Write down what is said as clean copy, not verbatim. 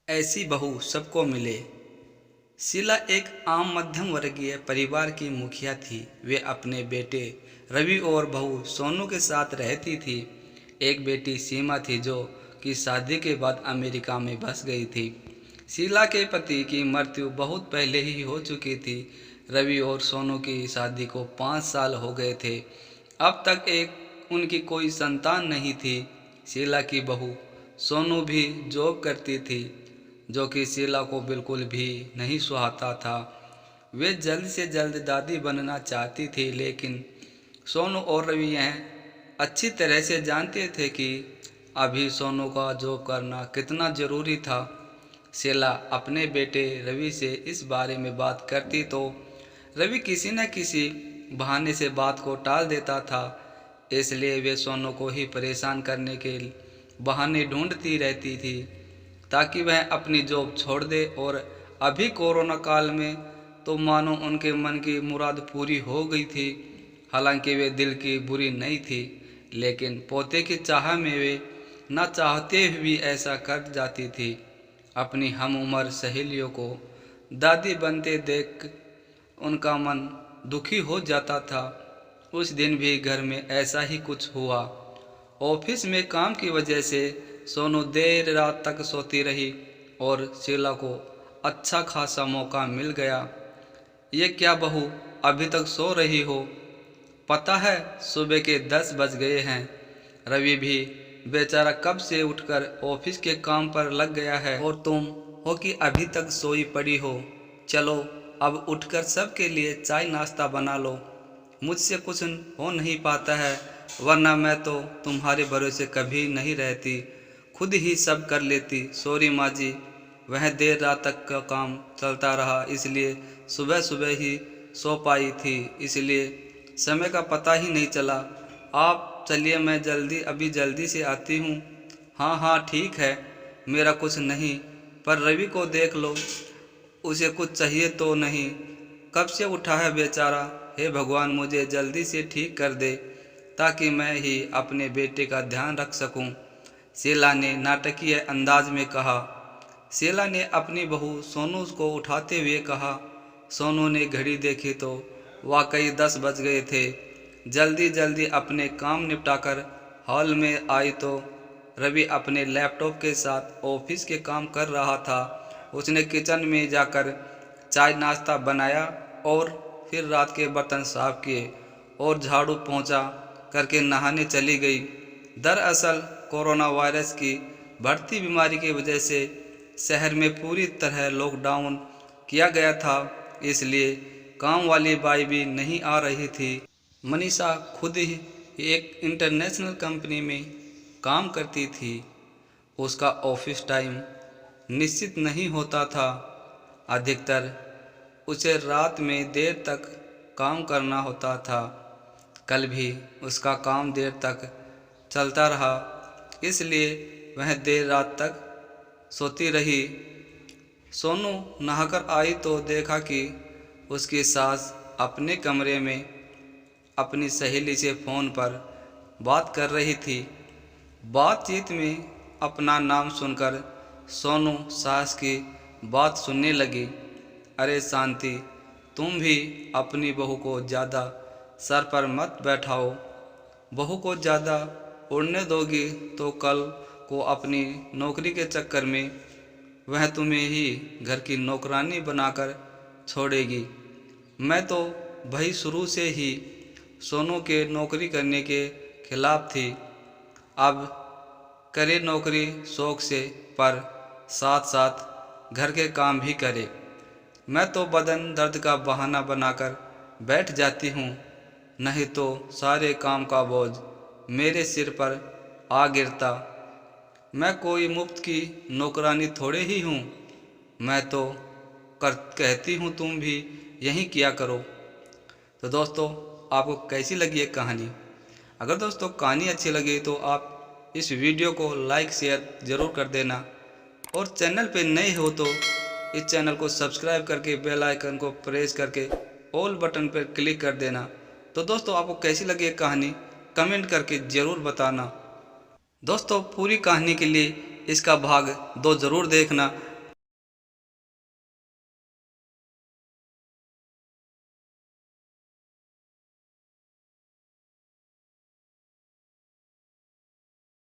ऐसी बहू सबको मिले। शीला एक आम मध्यम वर्गीय परिवार की मुखिया थी। वे अपने बेटे रवि और बहू सोनू के साथ रहती थी। एक बेटी सीमा थी जो कि शादी के बाद अमेरिका में बस गई थी। शीला के पति की मृत्यु बहुत पहले ही हो चुकी थी। रवि और सोनू की शादी को 5 साल हो गए थे। अब तक उनकी कोई संतान नहीं थी। शीला की बहू सोनू भी जॉब करती थी, जो कि शीला को बिल्कुल भी नहीं सुहाता था। वे जल्द से जल्द दादी बनना चाहती थी, लेकिन सोनू और रवि यह अच्छी तरह से जानते थे कि अभी सोनू का जॉब करना कितना ज़रूरी था। शीला अपने बेटे रवि से इस बारे में बात करती तो रवि किसी न किसी बहाने से बात को टाल देता था। इसलिए वे सोनू को ही परेशान करने के बहाने ढूंढती रहती थी ताकि वह अपनी जॉब छोड़ दे। और अभी कोरोना काल में तो मानो उनके मन की मुराद पूरी हो गई थी। हालांकि वे दिल की बुरी नहीं थी, लेकिन पोते की चाह में वे न चाहते हुए भी ऐसा कर जाती थी। अपनी हम उम्र सहेलियों को दादी बनते देख उनका मन दुखी हो जाता था। उस दिन भी घर में ऐसा ही कुछ हुआ। ऑफिस में काम की वजह से सोनू देर रात तक सोती रही और शीला को अच्छा खासा मौका मिल गया। ये क्या बहू, अभी तक सो रही हो? पता है सुबह के 10 बज गए हैं। रवि भी बेचारा कब से उठकर ऑफिस के काम पर लग गया है और तुम हो कि अभी तक सोई पड़ी हो। चलो अब उठकर सबके लिए चाय नाश्ता बना लो। मुझसे कुछ हो नहीं पाता है, वरना मैं तो तुम्हारे भरोसे कभी नहीं रहती, खुद ही सब कर लेती। सॉरी माँ जी, वह देर रात तक का काम चलता रहा, इसलिए सुबह सुबह ही सो पाई थी, इसलिए समय का पता ही नहीं चला। आप चलिए, मैं अभी जल्दी से आती हूँ। हाँ हाँ ठीक है, मेरा कुछ नहीं, पर रवि को देख लो, उसे कुछ चाहिए तो नहीं? कब से उठा है बेचारा। हे भगवान, मुझे जल्दी से ठीक कर दे ताकि मैं ही अपने बेटे का ध्यान रख सकूं। शीला ने नाटकीय अंदाज में कहा। शीला ने अपनी बहू सोनू को उठाते हुए कहा। सोनू ने घड़ी देखी तो वाकई 10 बज गए थे। जल्दी जल्दी अपने काम निपटाकर हॉल में आई तो रवि अपने लैपटॉप के साथ ऑफिस के काम कर रहा था। उसने किचन में जाकर चाय नाश्ता बनाया और फिर रात के बर्तन साफ किए और झाड़ू पोंछा करके नहाने चली गई। दरअसल कोरोना वायरस की बढ़ती बीमारी की वजह से शहर में पूरी तरह लॉकडाउन किया गया था, इसलिए काम वाली बाई भी नहीं आ रही थी। मनीषा खुद ही एक इंटरनेशनल कंपनी में काम करती थी। उसका ऑफिस टाइम निश्चित नहीं होता था। अधिकतर उसे रात में देर तक काम करना होता था। कल भी उसका काम देर तक चलता रहा, इसलिए वह देर रात तक सोती रही। सोनू नहाकर आई तो देखा कि उसकी सास अपने कमरे में अपनी सहेली से फ़ोन पर बात कर रही थी। बातचीत में अपना नाम सुनकर सोनू सास की बात सुनने लगी। अरे शांति, तुम भी अपनी बहू को ज़्यादा सर पर मत बैठाओ। बहू को ज़्यादा उड़ने दोगी तो कल को अपनी नौकरी के चक्कर में वह तुम्हें ही घर की नौकरानी बनाकर छोड़ेगी। मैं तो भाई शुरू से ही सोनू के नौकरी करने के खिलाफ थी। अब करे नौकरी शौक से, पर साथ साथ घर के काम भी करे। मैं तो बदन दर्द का बहाना बनाकर बैठ जाती हूँ, नहीं तो सारे काम का बोझ मेरे सिर पर आ गिरता। मैं कोई मुफ्त की नौकरानी थोड़े ही हूँ। मैं तो कहती हूँ तुम भी यही किया करो। तो दोस्तों, आपको कैसी लगी ये कहानी? अगर दोस्तों कहानी अच्छी लगी तो आप इस वीडियो को लाइक शेयर ज़रूर कर देना, और चैनल पे नए हो तो इस चैनल को सब्सक्राइब करके बेल आइकन को प्रेस करके ऑल बटन पर क्लिक कर देना। तो दोस्तों, आपको कैसी लगी ये कहानी कमेंट करके ज़रूर बताना। दोस्तों, पूरी कहानी के लिए इसका भाग 2 ज़रूर देखना।